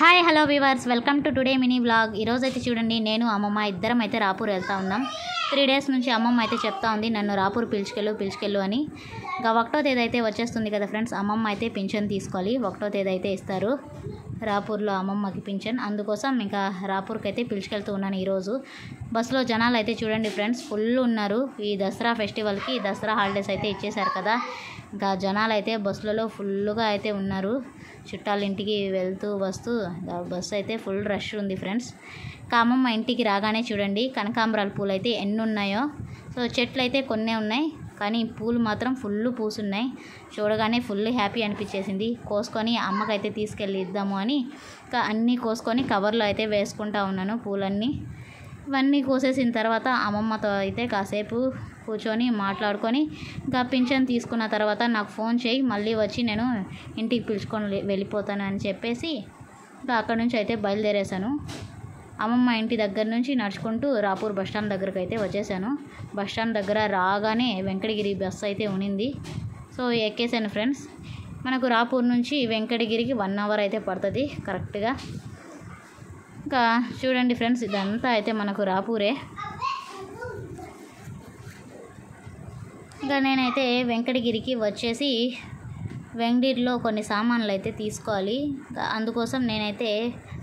Hi hello viewers, welcome to today mini vlog. ఈరోజు అయితే చూడండి, నేను అమ్మమ్మ ఇద్దరం అయితే రాపూర్ వెళ్తా ఉన్నాం. 3 డేస్ నుంచి అమ్మమ్మ అయితే చెప్తా ఉంది నన్ను రాపూర్ పిలుచుకెళ్ళు అని. ఇంకా 1వ తేదీ అయితే వచ్చేస్తుంది కదా ఫ్రెండ్స్. అమ్మమ్మ అయితే పింఛన్ తీసుకోవాలి. 1వ తేదీ అయితే ఇస్తారు రాపూర్లో అమ్మమ్మకి పింఛన్. అందుకోసం ఇంకా రాపూర్కి అయితే పిలుచుకెళ్తూ ఉన్నాను ఈరోజు. బస్సులో జనాలు అయితే చూడండి ఫ్రెండ్స్, ఫుల్ ఉన్నారు. ఈ దసరా ఫెస్టివల్కి దసరా హాలిడేస్ అయితే ఇచ్చేశారు కదా. ఇంకా జనాలు అయితే బస్సులలో ఫుల్గా అయితే ఉన్నారు. చుట్టాల ఇంటికి వెళ్తూ వస్తూ బస్సు అయితే ఫుల్ రష్ ఉంది ఫ్రెండ్స్. అమ్మమ్మ ఇంటికి రాగానే చూడండి కనకాంబరాల పూలు అయితే ఎన్ని ఉన్నాయో. సో చెట్లు అయితే కొన్నే ఉన్నాయి, కానీ పూలు మాత్రం ఫుల్ పూసున్నాయి. చూడగానే ఫుల్ హ్యాపీ అనిపించేసింది. కోసుకొని అమ్మకైతే తీసుకెళ్ళి ఇద్దాము అని ఇంకా అన్నీ కోసుకొని కవర్లో అయితే వేసుకుంటా ఉన్నాను పూలన్నీ. ఇవన్నీ కోసేసిన తర్వాత అమ్మమ్మతో అయితే కాసేపు కూర్చొని మాట్లాడుకొని ఇంకా పింఛన్ తీసుకున్న తర్వాత నాకు ఫోన్ చేయి, మళ్ళీ వచ్చి నేను ఇంటికి పిలుచుకొని వెళ్ళిపోతాను అని చెప్పేసి ఇంకా అక్కడ నుంచి అయితే బయలుదేరేశాను. అమ్మమ్మ ఇంటి దగ్గర నుంచి నడుచుకుంటూ రాపూర్ బస్టాండ్ దగ్గరకు అయితే వచ్చేసాను. బస్టాండ్ దగ్గర రాగానే వెంకటగిరి బస్సు అయితే ఉనింది. So ఎక్కేసాను friends. మనకు రాపూర్ నుంచి వెంకటగిరికి 1 అవర్ అయితే పడుతుంది కరెక్ట్గా. ఇంకా చూడండి ఫ్రెండ్స్, ఇదంతా అయితే మనకు రాపూరే. ఇంకా నేనైతే వెంకటగిరికి వచ్చేసి వెంకటగిరిలో కొన్ని సామాన్లు అయితే తీసుకోవాలి. అందుకోసం నేనైతే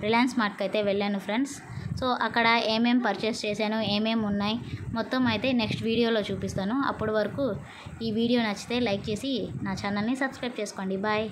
రిలయన్స్ మార్ట్కి అయితే వెళ్ళాను ఫ్రెండ్స్. సో అక్కడ ఏమేమి పర్చేస్ చేశాను, ఏమేమి ఉన్నాయి మొత్తం అయితే నెక్స్ట్ వీడియోలో చూపిస్తాను. అప్పటి వరకు ఈ వీడియో నచ్చితే లైక్ చేసి నా ఛానల్ని సబ్స్క్రైబ్ చేసుకోండి. బాయ్.